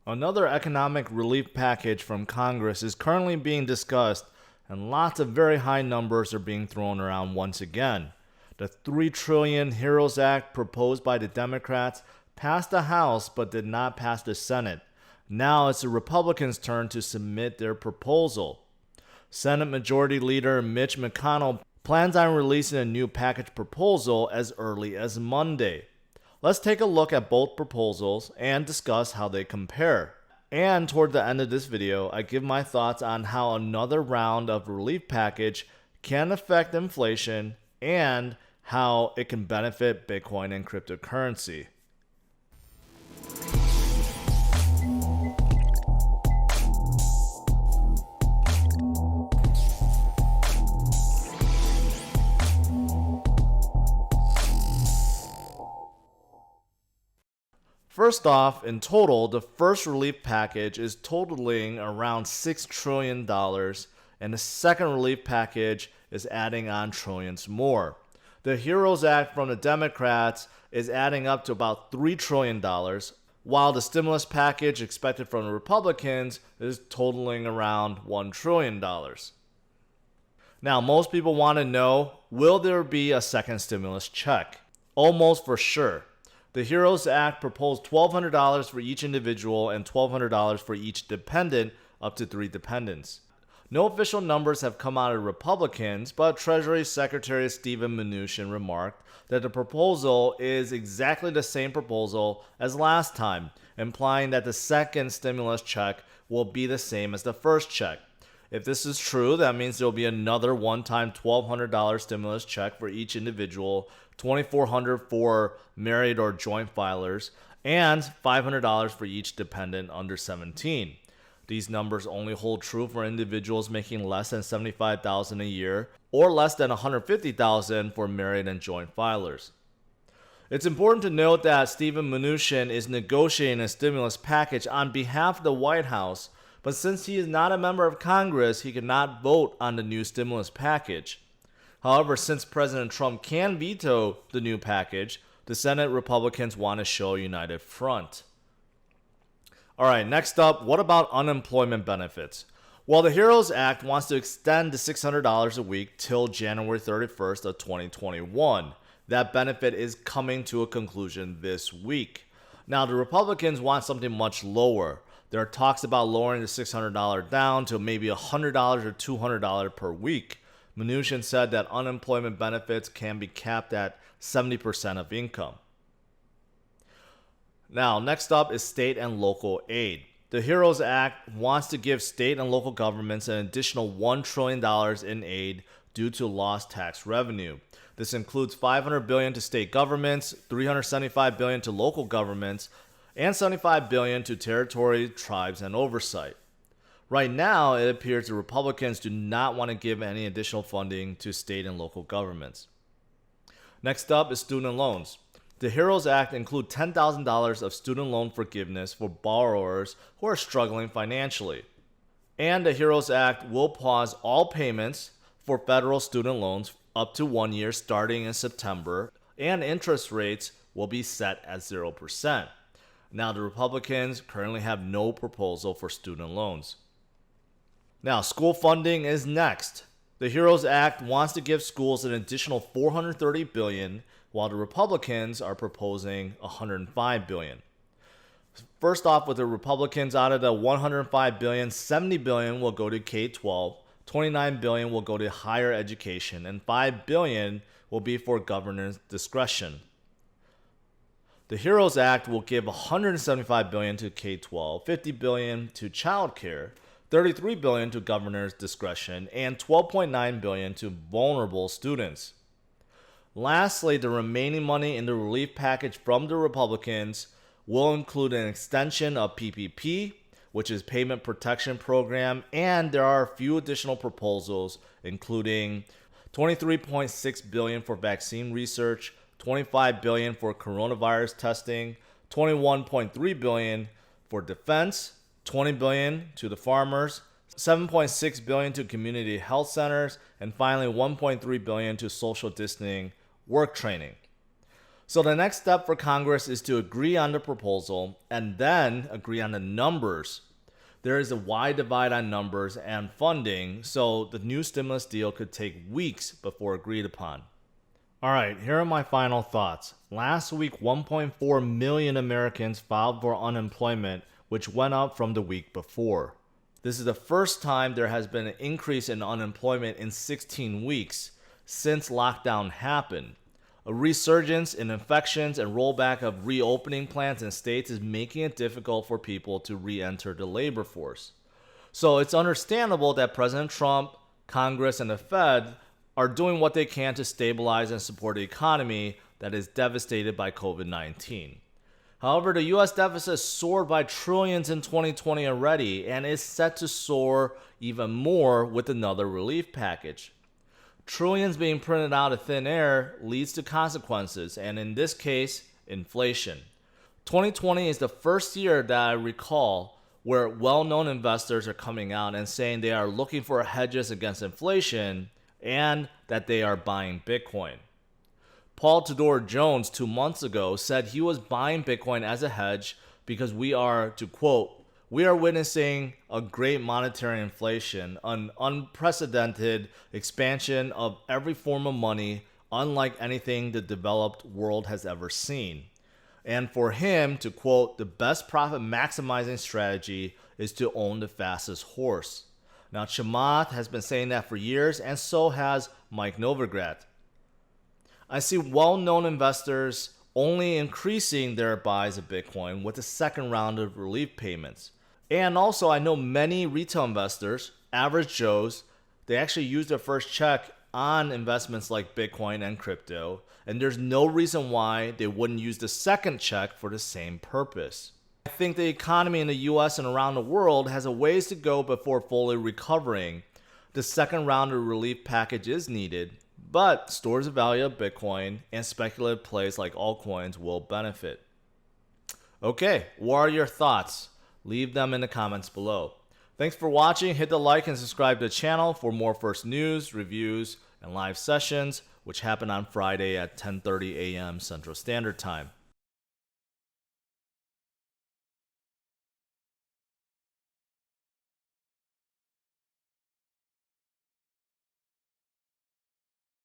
Another economic relief package from Congress is currently being discussed, and lots of very high numbers are being thrown around once again. The $3 trillion HEROES Act proposed by the Democrats passed the House but did not pass the Senate. Now it's the Republicans' turn to submit their proposal. Senate Majority Leader Mitch McConnell plans on releasing a new package proposal as early as Monday. Let's take a look at both proposals and discuss how they compare. And toward the end of this video, I give my thoughts on how another round of relief package can affect inflation and how it can benefit Bitcoin and cryptocurrency. First off, in total, the first relief package is totaling around $6 trillion, and the second relief package is adding on trillions more. The HEROES Act from the Democrats is adding up to about $3 trillion, while the stimulus package expected from the Republicans is totaling around $1 trillion. Now, most people want to know, will there be a second stimulus check? Almost for sure. The HEROES Act proposed $1,200 for each individual and $1,200 for each dependent, up to 3 dependents. No official numbers have come out of Republicans, but Treasury Secretary Steven Mnuchin remarked that the proposal is exactly the same proposal as last time, implying that the second stimulus check will be the same as the first check. If this is true, that means there will be another one-time $1,200 stimulus check for each individual, $2,400 for married or joint filers, and $500 for each dependent under 17. These numbers only hold true for individuals making less than $75,000 a year or less than $150,000 for married and joint filers. It's important to note that Steven Mnuchin is negotiating a stimulus package on behalf of the White House, but since he is not a member of Congress, he cannot vote on the new stimulus package. However, since President Trump can veto the new package, the Senate Republicans want to show a united front. Alright, next up, what about unemployment benefits? Well, the HEROES Act wants to extend the $600 a week till January 31st of 2021. That benefit is coming to a conclusion this week. Now, the Republicans want something much lower. There are talks about lowering the $600 down to maybe $100 or $200 per week. Mnuchin said that unemployment benefits can be capped at 70% of income. Now, next up is state and local aid. The HEROES Act wants to give state and local governments an additional $1 trillion in aid due to lost tax revenue. This includes $500 billion to state governments, $375 billion to local governments, and $75 billion to territory, tribes, and oversight. Right now, it appears the Republicans do not want to give any additional funding to state and local governments. Next up is student loans. The HEROES Act includes $10,000 of student loan forgiveness for borrowers who are struggling financially. And the HEROES Act will pause all payments for federal student loans up to 1 year starting in September, and interest rates will be set at 0%. Now, the Republicans currently have no proposal for student loans. Now, school funding is next. The HEROES Act wants to give schools an additional $430 billion, while the Republicans are proposing $105 billion. First off, with the Republicans, out of the $105 billion, $70 billion will go to K-12, $29 billion will go to higher education, and $5 billion will be for governor's discretion. The HEROES Act will give $175 billion to K-12, $50 billion to child care, $33 billion to governor's discretion, and $12.9 billion to vulnerable students. Lastly, the remaining money in the relief package from the Republicans will include an extension of PPP, which is Payment Protection Program, and there are a few additional proposals, including $23.6 billion for vaccine research, $25 billion for coronavirus testing, $21.3 billion for defense, $20 billion to the farmers, $7.6 billion to community health centers, and finally $1.3 billion to social distancing work training. So the next step for Congress is to agree on the proposal and then agree on the numbers. There is a wide divide on numbers and funding, so the new stimulus deal could take weeks before agreed upon. All right, here are my final thoughts. Last week, 1.4 million Americans filed for unemployment, which went up from the week before. This is the first time there has been an increase in unemployment in 16 weeks since lockdown happened. A resurgence in infections and rollback of reopening plans in states is making it difficult for people to re-enter the labor force. So it's understandable that President Trump, Congress, and the Fed are doing what they can to stabilize and support the economy that is devastated by COVID-19. However, the U.S. deficit soared by trillions in 2020 already and is set to soar even more with another relief package. Trillions being printed out of thin air leads to consequences, and in this case, inflation. 2020 is the first year that I recall where well-known investors are coming out and saying they are looking for hedges against inflation and that they are buying Bitcoin. Paul Tudor Jones 2 months ago said he was buying Bitcoin as a hedge because we are, to quote, "We are witnessing a great monetary inflation, an unprecedented expansion of every form of money, unlike anything the developed world has ever seen." And for him, to quote, "The best profit maximizing strategy is to own the fastest horse." Now, Chamath has been saying that for years, and so has Mike Novogratz. I see well-known investors only increasing their buys of Bitcoin with the second round of relief payments. And also, I know many retail investors, average Joes, they actually use their first check on investments like Bitcoin and crypto, and there's no reason why they wouldn't use the second check for the same purpose. I think the economy in the US and around the world has a ways to go before fully recovering. The second round of relief package is needed, but stores of value of Bitcoin and speculative plays like altcoins will benefit. Okay, what are your thoughts? Leave them in the comments below. Thanks for watching. Hit the like and subscribe to the channel for more first news, reviews, and live sessions, which happen on Friday at 10:30 a.m. Central Standard Time.